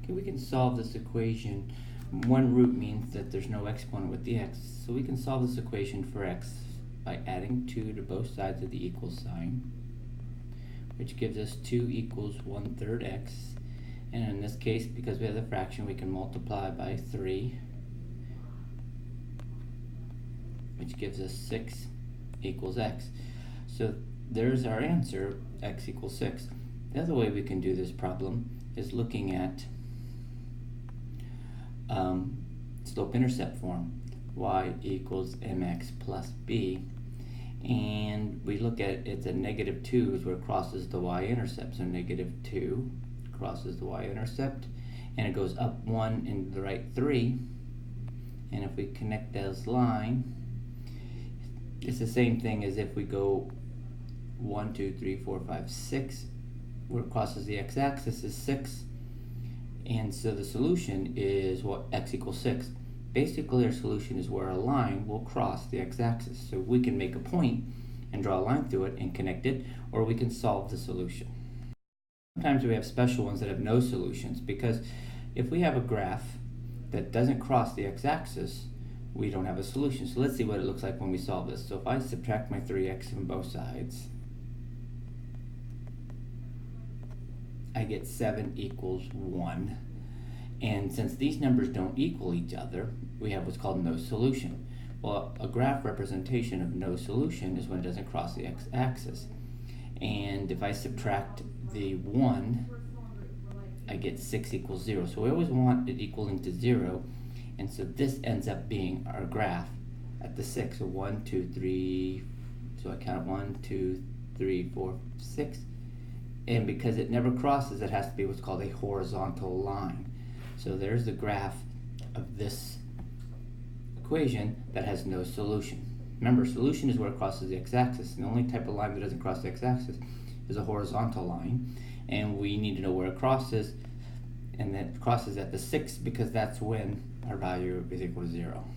Okay, we can solve this equation. One root means that there's no exponent with the x, so we can solve this equation for x by adding 2 to both sides of the equal sign, which gives us 2 equals 1/3 x. And in this case, because we have the fraction, we can multiply by 3, which gives us 6 equals x. So there's our answer, x equals 6. The other way we can do this problem is looking at slope-intercept form, y equals mx plus b. And we look at it's a -2 is where it crosses the y-intercept. So -2 crosses the y-intercept, and it goes up 1 and to the right 3. And if we connect those lines, it's the same thing as if we go 1, 2, 3, 4, 5, 6, where it crosses the x-axis is 6. And so the solution is what, x equals 6. Basically, our solution is where a line will cross the x-axis. So we can make a point and draw a line through it and connect it, or we can solve the solution. Sometimes we have special ones that have no solutions, because if we have a graph that doesn't cross the x-axis, we don't have a solution. So let's see what it looks like when we solve this. So if I subtract my 3x from both sides, I get 7 equals 1. And since these numbers don't equal each other, we have what's called no solution. Well, a graph representation of no solution is when it doesn't cross the x-axis. And if I subtract the 1, I get 6 equals 0. So we always want it equaling to 0. And so this ends up being our graph at the 6. So 1, 2, 3, so I count 1, 2, 3, 4, 6. And because it never crosses, it has to be what's called a horizontal line. So there's the graph of this equation that has no solution. Remember, solution is where it crosses the x-axis. And the only type of line that doesn't cross the x-axis is a horizontal line. And we need to know where it crosses. And that crosses at the 6, because that's when our value is equal to 0.